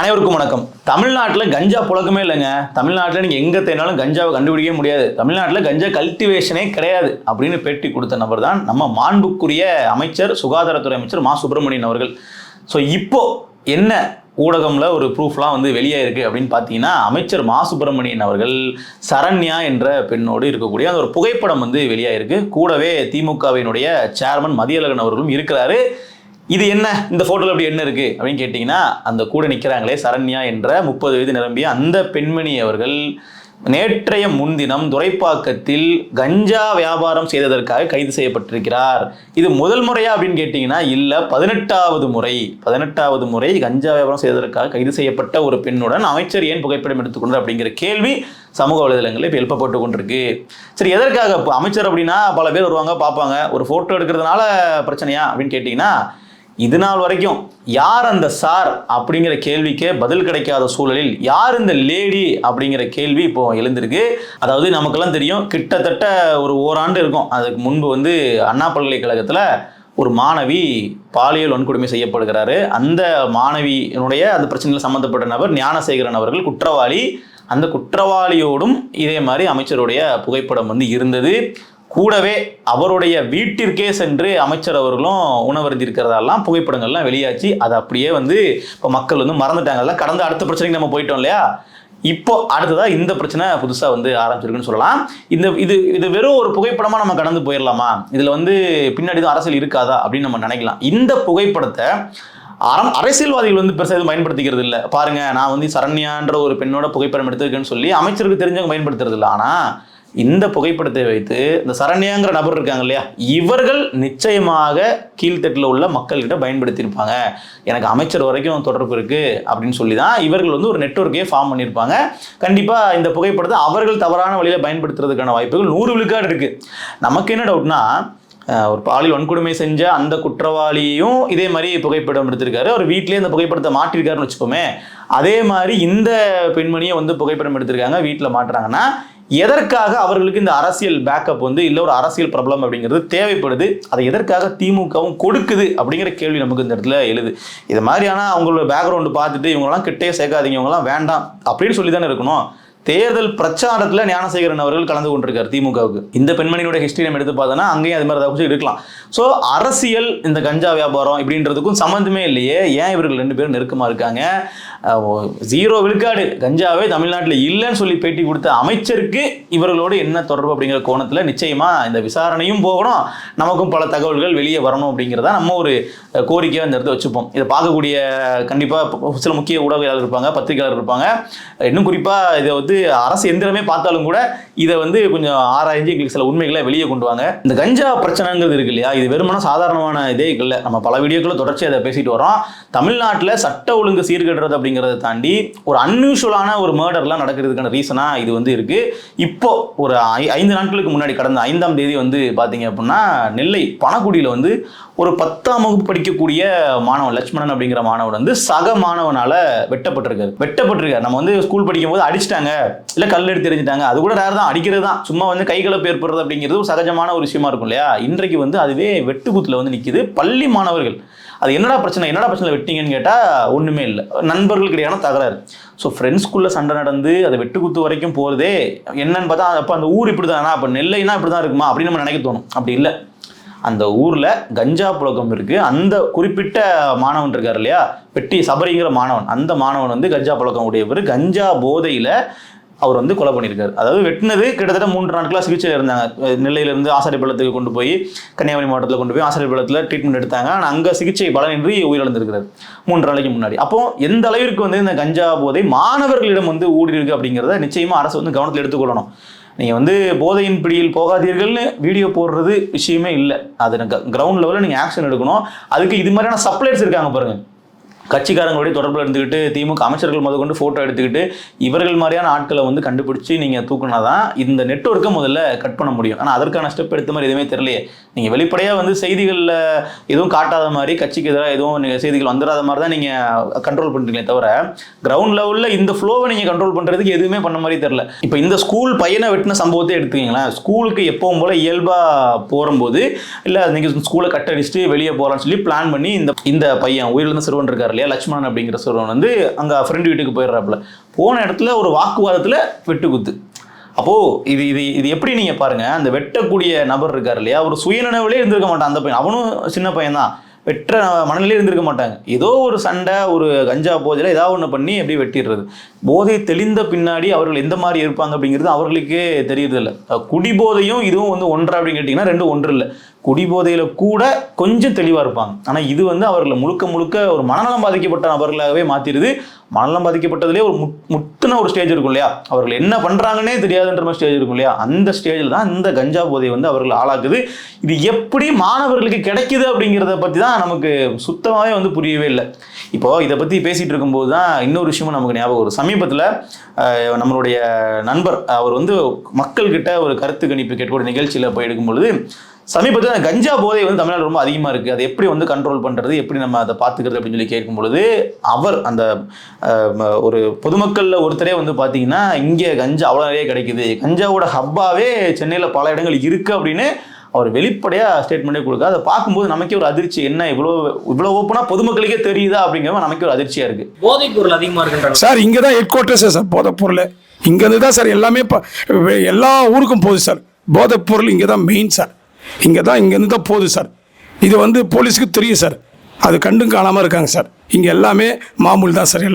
அனைவருக்கும் வணக்கம். தமிழ்நாட்டில் கஞ்சா புழக்கமே இல்லைங்க. தமிழ்நாட்டில் நீங்கள் எங்கே தேனாலும் கஞ்சாவை கண்டுபிடிக்க முடியாது. தமிழ்நாட்டில் கஞ்சா கல்டிவேஷனே கிடையாது அப்படின்னு பேட்டி கொடுத்த நபர் தான் நம்ம மாண்புக்குரிய அமைச்சர், சுகாதாரத்துறை அமைச்சர் மா சுப்பிரமணியன் அவர்கள். ஸோ இப்போ என்ன ஊடகம்ல ஒரு ப்ரூஃப்லாம் வந்து வெளியாயிருக்கு அப்படின்னு பார்த்தீங்கன்னா, அமைச்சர் மா சுப்பிரமணியன் அவர்கள் சரண்யா என்ற பெண்ணோடு இருக்கக்கூடிய அந்த ஒரு புகைப்படம் வந்து வெளியாயிருக்கு. கூடவே திமுகவினுடைய சேர்மன் மதியழகன் அவர்களும் இருக்கிறாரு. இது என்ன, இந்த போட்டோல அப்படி என்ன இருக்கு அப்படின்னு கேட்டீங்கன்னா, அந்த கூட நிற்கிறாங்களே சரண்யா என்ற 30 வயது நிரம்பிய அந்த பெண்மணி அவர்கள் நேற்றைய முன்தினம் துரைப்பாக்கத்தில் கஞ்சா வியாபாரம் செய்ததற்காக கைது செய்யப்பட்டிருக்கிறார். இது முதல் முறையா அப்படின்னு கேட்டீங்கன்னா இல்ல, 18வது முறை கஞ்சா வியாபாரம் செய்ததற்காக கைது செய்யப்பட்ட ஒரு பெண்ணுடன் அமைச்சர் ஏன் புகைப்படம் எடுத்துக்கொண்டார் அப்படிங்கிற கேள்வி சமூக வலைதளங்களில் இப்போ எழுப்பப்பட்டு கொண்டிருக்கு. சரி, எதற்காக இப்போ அமைச்சர் அப்படின்னா பல பேர் வருவாங்க பார்ப்பாங்க, ஒரு போட்டோ எடுக்கிறதுனால பிரச்சனையா அப்படின்னு கேட்டீங்கன்னா, இது நாள் வரைக்கும் யார் அந்த சார் அப்படிங்கிற கேள்விக்கே பதில் கிடைக்காத சூழலில் யார் இந்த லேடி அப்படிங்கிற கேள்வி இப்போ எழுந்திருக்கு. அதாவது நமக்கெல்லாம் தெரியும், கிட்டத்தட்ட ஒரு ஓராண்டு இருக்கும் அதுக்கு முன்பு வந்து அண்ணா பல்கலைக்கழகத்தில் ஒரு மாணவி பாலியல் வன்கொடுமை செய்யப்படுகிறாரு. அந்த மாணவியினுடைய அந்த பிரச்சனையில் சம்மந்தப்பட்ட நபர் ஞானசேகரன் அவர்கள் குற்றவாளி. அந்த குற்றவாளியோடும் இதே மாதிரி அமைச்சருடைய புகைப்படம் வந்து இருந்தது. கூடவே அவருடைய வீட்டிற்கே சென்று அமைச்சர் அவர்களும் உணவருந்தி இருக்கிறதெல்லாம் புகைப்படங்கள்லாம் வெளியாச்சு. அது அப்படியே வந்து இப்போ மக்கள் வந்து மறந்துட்டாங்கல்ல. கடந்த அடுத்த பிரச்சனைக்கு நம்ம போயிட்டோம் இல்லையா, இப்போ அடுத்ததாக இந்த பிரச்சனை புதுசாக வந்து ஆரம்பிச்சிருக்குன்னு சொல்லலாம். இது வெறும் ஒரு புகைப்படமாக நம்ம கடந்து போயிடலாமா, இதில் வந்து பின்னாடி தான் அரசியல் இருக்காதா அப்படின்னு நம்ம நினைக்கலாம். இந்த புகைப்படத்தை அரசியல்வாதிகள் வந்து பெருசாக எதுவும் பயன்படுத்திக்கிறது இல்லை. பாருங்க, நான் வந்து சரண்யான்ற ஒரு பெண்ணோட புகைப்படம் எடுத்திருக்கேன்னு சொல்லி அமைச்சருக்கு தெரிஞ்சவங்க பயன்படுத்துறது இல்லை. ஆனால் இந்த புகைப்படத்தை வைத்து இந்த சரண்யாங்கிற நபர் இருக்காங்க இல்லையா, இவர்கள் நிச்சயமாக கீழ்த்தட்டில் உள்ள மக்கள்கிட்ட பயன்படுத்தியிருப்பாங்க. எனக்கு அமைச்சர் வரைக்கும் தொடர்பு இருக்கு அப்படின்னு சொல்லி தான் இவர்கள் வந்து ஒரு நெட்வொர்க்கே ஃபார்ம் பண்ணியிருப்பாங்க. கண்டிப்பாக இந்த புகைப்படத்தை அவர்கள் தவறான வழியில் பயன்படுத்துறதுக்கான வாய்ப்புகள் 100 விழுக்காடு இருக்கு. நமக்கு என்ன டவுட்னா, ஒரு பாலியல் வன்கொடுமை செஞ்ச அந்த குற்றவாளியும் இதே மாதிரி புகைப்படம் எடுத்திருக்காரு. அவர் வீட்டிலேயே இந்த புகைப்படத்தை மாட்டிருக்காருன்னு வச்சுப்போமே. அதே மாதிரி இந்த பெண்மணியை வந்து புகைப்படம் எடுத்திருக்காங்க, வீட்டில் மாட்டுறாங்கன்னா எதற்காக அவர்களுக்கு இந்த அரசியல் பேக்கப் வந்து இல்லை, ஒரு அரசியல் ப்ராப்ளம் அப்படிங்கிறது தேவைப்படுது, அதை எதற்காக திமுகவும் கொடுக்குது அப்படிங்கிற கேள்வி நமக்கு இந்த இடத்துல எழுது. இது மாதிரியான அவங்களோட பேக்ரவுண்டு பார்த்துட்டு இவங்கெல்லாம் கிட்டே சேர்க்காதீங்க, இவங்கெல்லாம் வேண்டாம் அப்படின்னு சொல்லி தானே இருக்கணும். தேர்தல் பிரச்சாரத்தில் ஞானசேகரன் அவர்கள் கலந்து கொண்டிருக்காரு திமுகவுக்கு. இந்த பெண்மணியோட ஹிஸ்டரி நம்ம எடுத்து பார்த்தோன்னா அங்கேயும் அது மாதிரி ஏதாவது இருக்கலாம். ஸோ அரசியல் இந்த கஞ்சா வியாபாரம் இப்படின்றதுக்கும் சம்மந்தமே இல்லையே. ஏன் இவர்கள் 2 பேரும் நெருக்கமாக இருக்காங்க? 0 விழுக்காடு கஞ்சாவே தமிழ்நாட்டில் இல்லைன்னு சொல்லி பேட்டி கொடுத்த அமைச்சருக்கு இவர்களோடு என்ன தொடர்பு அப்படிங்கிற கோணத்தில் நிச்சயமாக இந்த விசாரணையும் போகணும், நமக்கும் பல தகவல்கள் வெளியே வரணும் அப்படிங்கிறத நம்ம ஒரு கோரிக்கையாக இந்த இடத்துல வச்சுப்போம். இதை பார்க்கக்கூடிய கண்டிப்பாக சில முக்கிய ஊடகவியலாளர் இருப்பாங்க, பத்திரிகையாளர் இருப்பாங்க. இன்னும் குறிப்பாக இதை வந்து அரசு எந்திரமே பார்த்தாலும் கூட இதை வந்து கொஞ்சம் ஆராய்ஞ்சு எங்களுக்கு சில உண்மைகளை வெளியே கொண்டு வாங்க. இந்த கஞ்சா பிரச்சனைங்கிறது இருக்கு இல்லையா, இது வெறுமனா சாதாரணமான இதே இல்லை. நம்ம பல வீடியோக்களை தொடர்ச்சி அதை பேசிட்டு வரோம். தமிழ்நாட்டில் சட்ட ஒழுங்கு சீர்கெடுறது அப்படிங்கிறத தாண்டி ஒரு அன்யூஷுவலான ஒரு மர்டர்லாம் நடக்கிறதுக்கான ரீசனாக இது வந்து இருக்கு. இப்போ ஒரு 5 நாட்களுக்கு முன்னாடி கடந்த 5ஆம் தேதி வந்து பார்த்தீங்க அப்படின்னா நெல்லை பணக்குடியில் வந்து ஒரு 10ஆம் வகுப்பு படிக்கக்கூடிய மாணவன் லட்சுமணன் அப்படிங்கிற மாணவன் வந்து சக மாணவனால் வெட்டப்பட்டிருக்காரு. நம்ம வந்து ஸ்கூல் படிக்கும் போது அடிச்சிட்டாங்க, இல்லை கல் எடுத்து எறிஞ்சிட்டாங்க, அது கூட ரேர் தான், அடிக்கிறது தான், சும்மா வந்து கைகலப்பு ஏற்படுறது அப்படிங்கிறது ஒரு சகஜமான ஒரு விஷயமா இருக்கும் இல்லையா. இன்றைக்கு வந்து அதுவே வெட்டுக்குத்துல வந்து நிற்கிது. பள்ளி மாணவர்கள் அது என்னடா பிரச்சனை வெட்டிங்கன்னு கேட்டால் ஒன்றுமே இல்லை, நண்பர்களுக்கு இடையான தகராறு. ஸோ ஃப்ரெண்ட்ஸ்குள்ளே சண்டை நடந்து அதை வெட்டுக்குத்து வரைக்கும் போகிறதே என்னன்னு பார்த்தா, அப்போ அந்த ஊர் இப்படி தானா, அப்போ நெல்லைனா இப்படி தான் இருக்குமா அப்படின்னு நம்ம நினைக்க தோணும். அப்படி இல்லை, அந்த ஊரில் கஞ்சா புழக்கம் இருக்குது. அந்த குறிப்பிட்ட மாணவன் இருக்கார் இல்லையா, வெட்டி சபரிங்கிற மாணவன், அந்த மாணவன் வந்து கஞ்சா புழக்கம் உடையவர். கஞ்சா போதையில் அவர் வந்து கொலை பண்ணியிருக்காரு. அதாவது வெட்டினது கிட்டத்தட்ட 3 நாட்களாக சிகிச்சையில் இருந்தாங்க. நெல்லையிலேருந்து ஆசாரிப்பள்ளத்துக்கு கொண்டு போய் கன்னியாகுமரி மாவட்டத்தில் கொண்டு போய் ஆசாரிப்பள்ளத்தில் ட்ரீட்மெண்ட் எடுத்தாங்க. ஆனால் அங்கே சிகிச்சை பலனின்றி உயிரிழந்திருக்கிறார் 3 நாளைக்கு முன்னாடி. அப்போ எந்த அளவிற்கு வந்து இந்த கஞ்சா போதை மாணவர்களிடம் வந்து ஊடி இருக்கு அப்படிங்கிறத நிச்சயமாக அரசு வந்து கவனத்தில் எடுத்துக்கொள்ளணும். நீங்கள் வந்து போதையின் பிடியில் போகாதீர்கள்னு வீடியோ போடுறது விஷயமே இல்லை. அது கிரவுண்ட் லெவலில் நீங்கள் ஆக்ஷன் எடுக்கணும். அதுக்கு இது மாதிரியான சப்ளையர்ஸ் இருக்காங்க பாருங்கள், கட்சிக்காரங்களுடைய தொடர்பில் இருந்துக்கிட்டு திமுக அமைச்சர்கள் முதற்கொண்டு ஃபோட்டோ எடுத்துக்கிட்டு இவர்கள் மாதிரியான ஆட்களை வந்து கண்டுபிடிச்சி நீங்கள் தூக்குனா தான் இந்த நெட்வொர்க்கை முதல்ல கட் பண்ண முடியும். ஆனால் அதற்கான ஸ்டெப் எடுத்த மாதிரி எதுவுமே தெரியலையே. நீங்கள் வெளிப்படையாக வந்து செய்திகளில் எதுவும் காட்டாத மாதிரி, கட்சிக்கு எதிராக எதுவும் நீங்கள் செய்திகள் வந்துடாத மாதிரி தான் நீங்கள் கண்ட்ரோல் பண்ணுறீங்களே தவிர, கிரவுண்ட் லெவலில் இந்த ஃப்ளோவை நீங்கள் கண்ட்ரோல் பண்ணுறதுக்கு எதுவுமே பண்ண மாதிரி தெரில. இப்போ இந்த ஸ்கூல் பையனை வெட்டின சம்பவத்தை எடுத்துக்கிங்களேன். ஸ்கூலுக்கு எப்பவும் போல் இயல்பாக போகும்போது இல்லை நீங்கள் ஸ்கூலை கட் அடிச்சுட்டு வெளியே போகலான்னு சொல்லி பிளான் பண்ணி இந்த பையன் உயிரிழந்த சிறுவன் இருக்கார் இல்லையா, லட்சுமணன் அப்படிங்கிற சொல்றவன் வந்து அங்கே ஃப்ரெண்டு வீட்டுக்கு போயிடுறாப்புல. போன இடத்துல ஒரு வாக்குவாதத்தில் வெட்டுக்குத்து. அப்போது இது இது இது எப்படி நீங்கள் பாருங்கள், அந்த வெட்டக்கூடிய நபர் இருக்கார் இல்லையா, ஒரு சுயநினைவிலே இருந்திருக்க மாட்டான் அந்த பையன். அவனும் சின்ன பையன் தான், வெற்ற மனநிலே இருந்திருக்க மாட்டாங்க. ஏதோ ஒரு சண்டை, ஒரு கஞ்சா போதையில் ஏதாவது ஒன்று பண்ணி எப்படி வெட்டிடுறது. போதை தெளிந்த பின்னாடி அவர்கள் எந்த மாதிரி இருப்பாங்க அப்படிங்கிறது அவர்களுக்கே தெரியறதில்ல. குடிபோதையும் இதுவும் வந்து ஒன்றா அப்படின்னு கேட்டிங்கன்னா ரெண்டும் ஒன்று இல்லை. குடிபோதையில் கூட கொஞ்சம் தெளிவாக இருப்பாங்க. ஆனால் இது வந்து அவர்களை முழுக்க முழுக்க ஒரு மனநலம் பாதிக்கப்பட்ட நபர்களாகவே மாற்றிடுது. மனநலம் பாதிக்கப்பட்டதுலேயே ஒரு முத்தின ஒரு ஸ்டேஜ் இருக்கும் இல்லையா, அவர்கள் என்ன பண்ணுறாங்கன்னே தெரியாதுன்ற மாதிரி ஸ்டேஜ் இருக்கும் இல்லையா, அந்த ஸ்டேஜில் தான் இந்த கஞ்சா போதை வந்து அவர்கள் ஆளாக்குது. இது எப்படி மாணவர்களுக்கு கிடைக்குது அப்படிங்கிறத பற்றி தான் நமக்கு சுத்தமாகவே வந்து புரியவே இல்லை. இப்போது இதை பற்றி பேசிகிட்டு இருக்கும்போது தான் இன்னொரு விஷயமும் நமக்கு ஞாபகம் வரும். சமீபத்தில் நம்மளுடைய நண்பர் அவர் வந்து மக்கள்கிட்ட ஒரு கருத்து கணிப்பு கேட்கக்கூடிய நிகழ்ச்சியில் போய் எடுக்கும்பொழுது, சமீபத்தில் கஞ்சா போதை வந்து தமிழ்நாடு ரொம்ப அதிகமாக இருக்குது, அதை எப்படி வந்து கண்ட்ரோல் பண்ணுறது, எப்படி நம்ம அதை பார்த்துக்கிறது அப்படின்னு சொல்லி கேட்கும் பொழுது, அவர் அந்த ஒரு பொதுமக்களில் ஒருத்தரே வந்து பார்த்தீங்கன்னா இங்கே கஞ்சா அவ்வளோ நிறைய கிடைக்குது, கஞ்சாவோட ஹப்பாவே சென்னையில் பல இடங்கள் இருக்குது அப்படின்னு அவர் வெளிப்படையாக ஸ்டேட்மெண்ட்டே கொடுக்க. அதை பார்க்கும்போது நமக்கே ஒரு அதிர்ச்சி, என்ன இவ்வளோ ஓப்பனாக பொதுமக்களுக்கே தெரியுதா அப்படிங்கிற நமக்கே ஒரு அதிர்ச்சியாக இருக்குது. போதைப் பொருள் அதிகமாக இருக்குன்றாங்க சார். இங்கே தான் ஹெட் குவார்ட்டர்ஸ் சார் போதைப் பொருள். இங்கேருந்து தான் சார் எல்லாமே எல்லா ஊருக்கும் போகுது சார். போதைப் பொருள் இங்கே தான் மெயின் சார். இங்கேருந்து தான் போகுது சார். இது வந்து போலீஸுக்கு தெரியும் சார், அது கண்டும் காணாமல் இருக்காங்க சார். இங்கே எல்லாமே மாமூல் தான் சார்.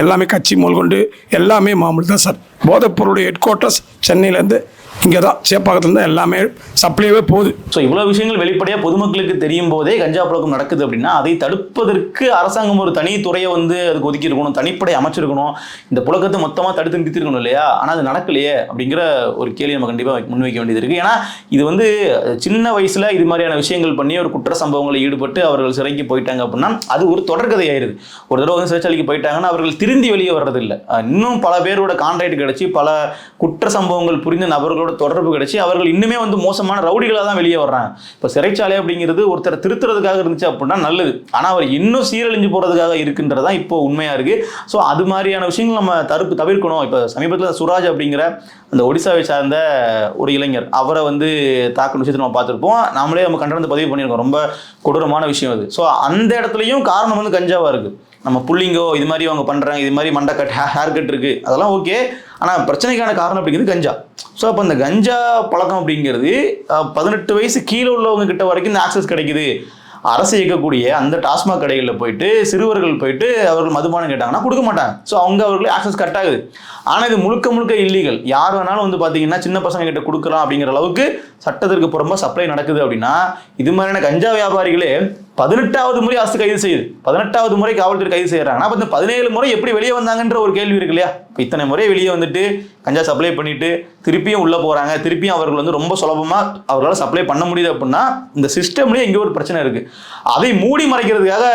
எல்லாமே கட்சி மூல் கொண்டு எல்லாமே மாமூல் தான் சார். போதைப் பொருளுடைய ஹெட் குவார்ட்டர்ஸ் சென்னையிலேருந்து இங்கே தான், சேப்பாக்கத்துல தான் எல்லாமே சப்ளைவே போகுது. ஸோ இவ்வளோ விஷயங்கள் வெளிப்படையாக பொதுமக்களுக்கு தெரியும் போதே கஞ்சா புழக்கம் நடக்குது அப்படின்னா அதை தடுப்பதற்கு அரசாங்கம் ஒரு தனி துறையை வந்து அதுக்கு ஒதுக்கி இருக்கணும், தனிப்படை அமைச்சிருக்கணும், இந்த புழக்கத்தை மொத்தமாக தடுத்து நிறுத்திருக்கணும் இல்லையா. ஆனால் அது நடக்கலையே அப்படிங்கிற ஒரு கேள்வி நம்ம கண்டிப்பாக முன்வைக்க வேண்டியது இருக்குது. ஏன்னா இது வந்து சின்ன வயசில் இது மாதிரியான விஷயங்கள் பண்ணி ஒரு குற்ற சம்பவங்களில் ஈடுபட்டு அவர்கள் சிறைக்கு போயிட்டாங்க அப்படின்னா அது ஒரு தொடர்கதை ஆயிடுது. ஒரு தடவை வந்து சிறைச்சாலைக்கு போயிட்டாங்கன்னா அவர்கள் திருந்தி வெளியே வர்றதில்லை. இன்னும் பல பேரோட கான்ட்ராக்ட் கிடைச்சி பல குற்ற சம்பவங்கள் புரிந்த நபர்களோட தொடர்பு கிடைச்சி அவர்கள் இன்னுமே வந்து மோசமான ரவுடிகளாக தான் வெளியே வர்றாங்க. இப்போ சிறைச்சாலை அப்படிங்கிறது ஒருத்தரை திருத்துறதுக்காக இருந்துச்சு அப்படின்னா நல்லது, ஆனால் அவர் இன்னும் சீரழிஞ்சு போகிறதுக்காக இருக்குன்றதான் இப்போ உண்மையாக இருக்குது. ஸோ அது மாதிரியான விஷயங்கள் நம்ம தவிர்க்கணும். இப்போ சமீபத்தில் சுராஜ் அப்படிங்கிற அந்த ஒடிசாவை சார்ந்த ஒரு இளைஞர், அவரை வந்து தாக்குன விஷயத்தை நம்ம பார்த்துருப்போம், நம்ம கண்டனத்தை பதிவு பண்ணியிருக்கோம். ரொம்ப கொடூரமான விஷயம் அது. ஸோ அந்த இடத்துலையும் காரணம் வந்து கஞ்சாவாக இருக்குது. நம்ம புள்ளிங்கோ இது மாதிரி அவங்க பண்ணுறாங்க, இது மாதிரி மண்டை கட் ஹேர் கட் இருக்குது, அதெல்லாம் ஓகே. ஆனால் பிரச்சனைக்கான காரணம் அப்படிங்கிறது கஞ்சா. ஸோ அப்போ அந்த கஞ்சா பழக்கம் அப்படிங்கிறது 18 வயசு கீழே உள்ளவங்க கிட்ட வரைக்கும் இந்த ஆக்சஸ் கிடைக்குது. அரசு இயக்கக்கூடிய அந்த டாஸ்மாக் கடைகளில் போயிட்டு சிறுவர்கள் போயிட்டு அவர்கள் மதுபானம் கேட்டாங்கன்னா கொடுக்க மாட்டாங்க. ஸோ அவங்களுக்கு ஆக்சஸ் கட் ஆகுது. ஆனால் இது முழுக்க இல்லீகல். யார் வேணாலும் வந்து பார்த்தீங்கன்னா சின்ன பசங்க கிட்ட கொடுக்கலாம் அப்படிங்கிற அளவுக்கு சட்டத்திற்கு புறம்பா சப்ளை நடக்குது. அப்படின்னா இது மாதிரியான கஞ்சா வியாபாரிகளே 18வது முறை அரசு கைது செய்யுது, 18வது முறை காவல்துறை கைது செய்யறாங்கன்னா அப்போ 17 முறை எப்படி வெளியே வந்தாங்கன்ற ஒரு கேள்வி இருக்கு இல்லையா. இப்போ இத்தனை முறை வெளியே வந்துட்டு கஞ்சா சப்ளை பண்ணிட்டு திருப்பியும் உள்ள போறாங்க, திருப்பியும் அவர்கள் வந்து ரொம்ப சுலபமா அவர்களால் சப்ளை பண்ண முடியுது அப்படின்னா இந்த சிஸ்டம்லேயே எங்கேயோ ஒரு பிரச்சனை இருக்கு. அதை மூடி மறைக்கிறதுக்காக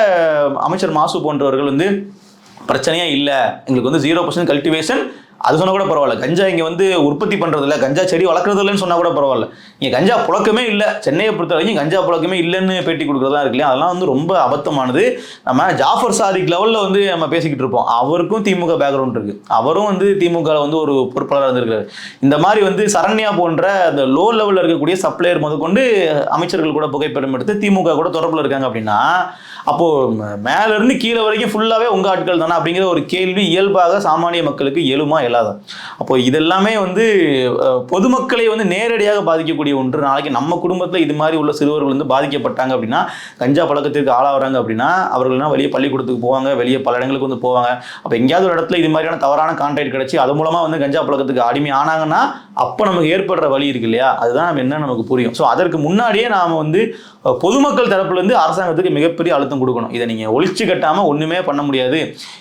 அமைச்சர் மாசு போன்றவர்கள் வந்து பிரச்சனையே இல்லை, எங்களுக்கு வந்து 0% கல்டிவேஷன் அது சொன்னால் கூட பரவாயில்ல, கஞ்சா இங்கே வந்து உற்பத்தி பண்ணுறதில்ல, கஞ்சா செடி வளர்க்குறது இல்லைன்னு சொன்னால் கூட பரவாயில்ல, இங்கே கஞ்சா புழக்கமே இல்லை, சென்னையை பொறுத்த வரைக்கும் கஞ்சா புழக்கமே இல்லைன்னு பேட்டி கொடுக்குறதா இருக்கு இல்லையா. அதெல்லாம் வந்து ரொம்ப அபத்தமானது. நம்ம ஜாஃபர் சாதிக் லெவலில் வந்து நம்ம பேசிக்கிட்டு இருப்போம், அவருக்கும் திமுக பேக்ரவுண்ட் இருக்குது, அவரும் வந்து திமுக வந்து ஒரு பொறுப்பாளராக இருந்திருக்காரு. இந்த மாதிரி வந்து சரண்யா போன்ற அந்த லோ லெவலில் இருக்கக்கூடிய சப்ளையர் முதற்கொண்டு அமைச்சர்கள் கூட புகைப்படம் எடுத்து திமுக கூட தொடர்பில் இருக்காங்க. அப்படின்னா அப்போது மேலேருந்து கீழே வரைக்கும் ஃபுல்லாகவே உங்கள் ஆட்கள் தானே அப்படிங்கிற ஒரு கேள்வி இயல்பாக சாமானிய மக்களுக்கு எழுமா இல்லாத. அப்போ இதெல்லாமே வந்து பொதுமக்களை வந்து நேரடியாக பாதிக்கக்கூடிய ஒன்று. நாளைக்கு நம்ம குடும்பத்தில் இது மாதிரி உள்ள சிறுவர்கள் வந்து பாதிக்கப்பட்டாங்க அப்படின்னா, கஞ்சா பழக்கத்திற்கு ஆளாகிறாங்க அப்படின்னா, அவர்கள்னா வெளியே பள்ளிக்கூடத்துக்கு போவாங்க, வெளியே பல இடங்களுக்கு வந்து போவாங்க. அப்போ எங்கேயாவது ஒரு இடத்துல இது மாதிரியான தவறான கான்ட்ராக்ட் கிடைச்சி அது மூலமாக வந்து கஞ்சா பழக்கத்துக்கு அடிமை ஆனாங்கன்னா அப்போ நமக்கு ஏற்படுற வழி இருக்கு இல்லையா, அதுதான் நம்ம என்ன நமக்கு புரியும். ஸோ அதற்கு முன்னாடியே நாம் வந்து பொதுமக்கள் தரப்புலேருந்து அரசாங்கத்துக்கு மிகப்பெரிய அழுத்தம் கொடுக்கணும். இதை நீங்கள் ஒழிச்சு கட்டாமல் ஒன்றுமே பண்ண முடியாது,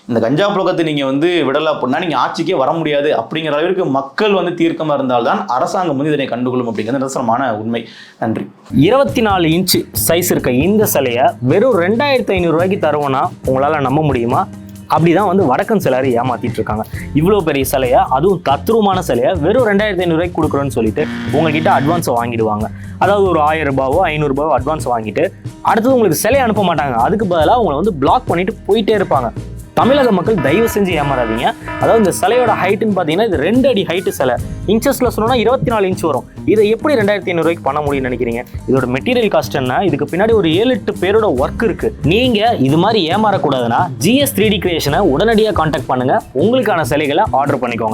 இந்த கஞ்சா புழக்கத்தை நீங்கள் வந்து விடலை அப்படின்னா நீங்கள் ஆட்சிக்கே வர முடியாது அப்படிங்கிற அளவிற்கு மக்கள் வந்து தீர்க்கமாக இருந்தால்தான் அரசாங்கம் வந்து இதனை கண்டுகொள்ளும் அப்படிங்கிறது நிதர்சனமான உண்மை. நன்றி. 24 இன்ச்சு சைஸ் இருக்க இந்த சிலையை வெறும் 2500 ரூபாய்க்கு தருவோன்னா உங்களால் நம்ப முடியுமா? அப்படிதான் வந்து வடக்கன் சிலர் ஏமாத்திட்டு இருக்காங்க. இவ்வளோ பெரிய சிலையை, அதுவும் தத்ரூபமான சிலையை வெறும் 2500 ரூபாய்க்கு கொடுக்குறோன்னு சொல்லிட்டு உங்ககிட்ட அட்வான்ஸை வாங்கிடுவாங்க. அதாவது ஒரு 1000 ரூபாவோ 500 ரூபாவோ அட்வான்ஸ் வாங்கிட்டு அடுத்தது உங்களுக்கு சிலையை அனுப்ப மாட்டாங்க. அதுக்கு பதிலாக உங்களை வந்து பிளாக் பண்ணிட்டு போயிட்டே இருப்பாங்க. தமிழக மக்கள் தயவு செஞ்சு ஏமாறாதீங்க. அதாவது இந்த சிலையோட ஹைட்டுன்னு பார்த்தீங்கன்னா இது 2 அடி ஹைட்டு சிலை. இன்ச்சஸ்ல சொன்னா 24 இன்ச் வரும். இதை எப்படி 2500 ரூபாய்க்கு பண்ண முடியும்னு நினைக்கிறீங்க? இதோட மெட்டீரியல் காஸ்ட் என்ன? இதுக்கு பின்னாடி ஒரு 7-8 பேரோட ஒர்க் இருக்கு. நீங்க இது மாதிரி ஏமாறக்கூடாதுன்னா GS 3D கிரியேஷனை உடனடியாக கான்டாக்ட் பண்ணுங்க. உங்களுக்கான சிலைகளை ஆர்டர் பண்ணிக்கோங்க.